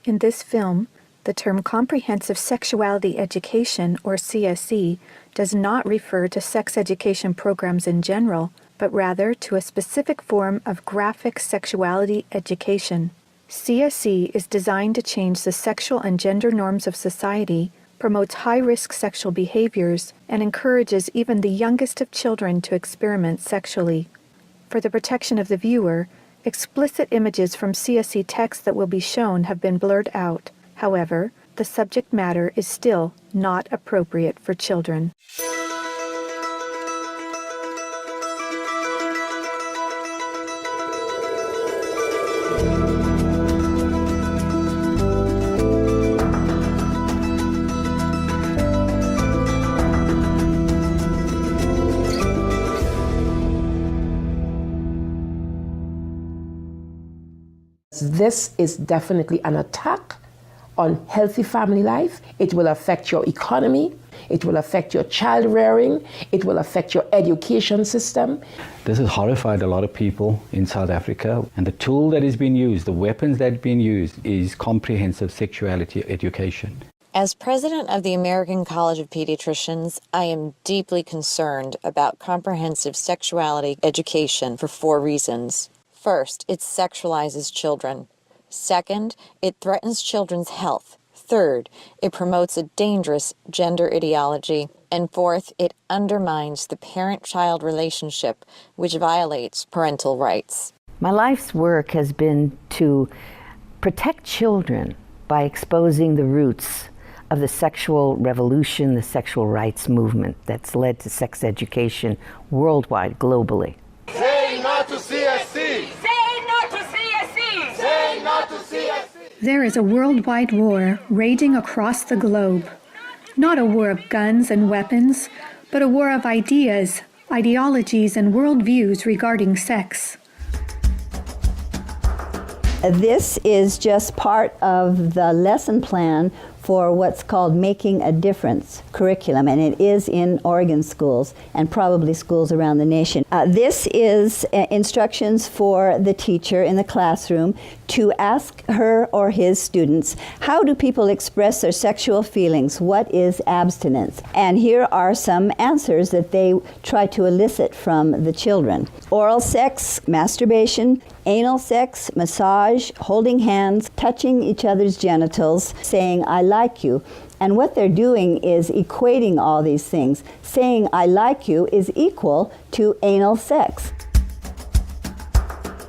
In this film, the term Comprehensive Sexuality Education, or CSE, does not refer to sex education programs in general, but rather to a specific form of graphic sexuality education. CSE is designed to change the sexual and gender norms of society, promotes high-risk sexual behaviors, and encourages even the youngest of children to experiment sexually. For the protection of the viewer, explicit images from CSE texts that will be shown have been blurred out. However, the subject matter is still not appropriate for children. This is definitely an attack on healthy family life. It will affect your economy. It will affect your child rearing. It will affect your education system. This has horrified a lot of people in South Africa. And the tool that is being used, the weapons that are being used, is comprehensive sexuality education. As president of the American College of Pediatricians, I am deeply concerned about comprehensive sexuality education for 4 reasons. First, it sexualizes children. Second, it threatens children's health. Third, it promotes a dangerous gender ideology. And fourth, it undermines the parent-child relationship, which violates parental rights. My life's work has been to protect children by exposing the roots of the sexual revolution, the sexual rights movement that's led to sex education worldwide, globally. Say no to CSE! Say no to CSE! Say no to CSE! There is a worldwide war raging across the globe. Not a war of guns and weapons, but a war of ideas, ideologies, and worldviews regarding sex. This is just part of the lesson plan for what's called Making a Difference curriculum, and it is in Oregon schools and probably schools around the nation. This is instructions for the teacher in the classroom to ask her or his students, how do people express their sexual feelings? What is abstinence? And here are some answers that they try to elicit from the children. Oral sex, masturbation, anal sex, massage, holding hands, touching each other's genitals, saying, I like you. And what they're doing is equating all these things. Saying, I like you is equal to anal sex.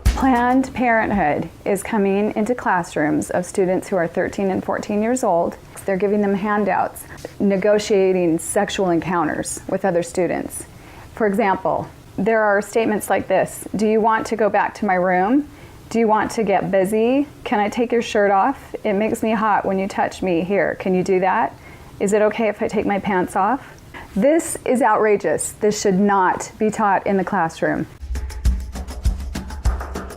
Planned Parenthood is coming into classrooms of students who are 13 and 14 years old. They're giving them handouts, negotiating sexual encounters with other students. For example, there are statements like this: do you want to go back to my room? Do you want to get busy? Can I take your shirt off? It makes me hot when you touch me. Here, can you do that? Is it okay if I take my pants off? This is outrageous. This should not be taught in the classroom.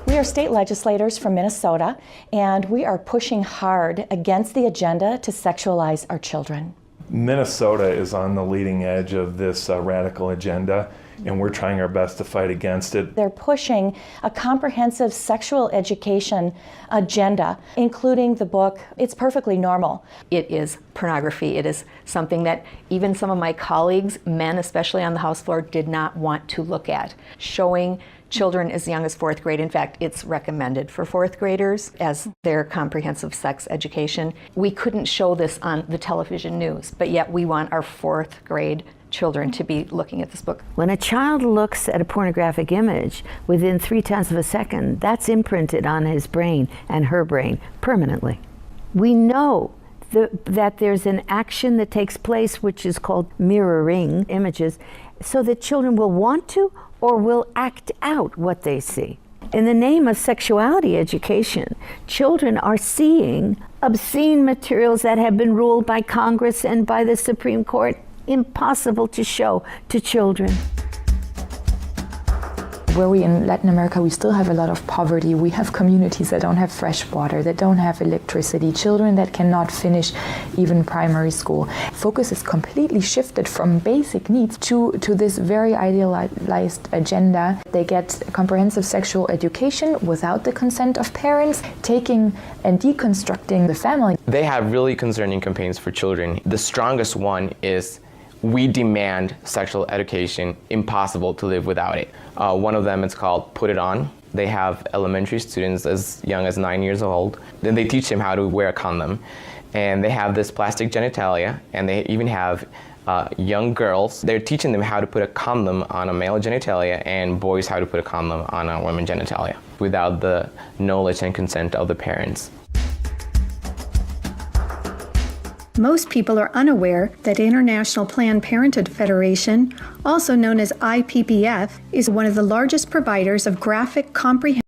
We are state legislators from Minnesota, and we are pushing hard against the agenda to sexualize our children. Minnesota is on the leading edge of this radical agenda, and we're trying our best to fight against it. They're pushing a comprehensive sexual education agenda, including the book, It's Perfectly Normal. It is pornography. It is something that even some of my colleagues, men especially on the House floor, did not want to look at. Showing children as young as 4th grade. In fact, it's recommended for 4th graders as their comprehensive sex education. We couldn't show this on the television news, but yet we want our 4th grade children to be looking at this book. When a child looks at a pornographic image, within 0.3 of a second, that's imprinted on his brain and her brain permanently. We know that there's an action that takes place which is called mirroring images, so that children will want to or will act out what they see. In the name of sexuality education, children are seeing obscene materials that have been ruled by Congress and by the Supreme Court impossible to show to children. Where we in Latin America, we still have a lot of poverty. We have communities that don't have fresh water, that don't have electricity, children that cannot finish even primary school. Focus is completely shifted from basic needs to this very idealized agenda. They get comprehensive sexual education without the consent of parents, taking and deconstructing the family. They have really concerning campaigns for children. The strongest one is "We demand sexual education, impossible to live without it." One of them is called "Put It On." They have elementary students as young as 9 years old. Then they teach them how to wear a condom. And they have this plastic genitalia, and they even have young girls. They're teaching them how to put a condom on a male genitalia and boys how to put a condom on a woman's genitalia without the knowledge and consent of the parents. Most people are unaware that International Planned Parenthood Federation, also known as IPPF, is one of the largest providers of graphic, comprehensive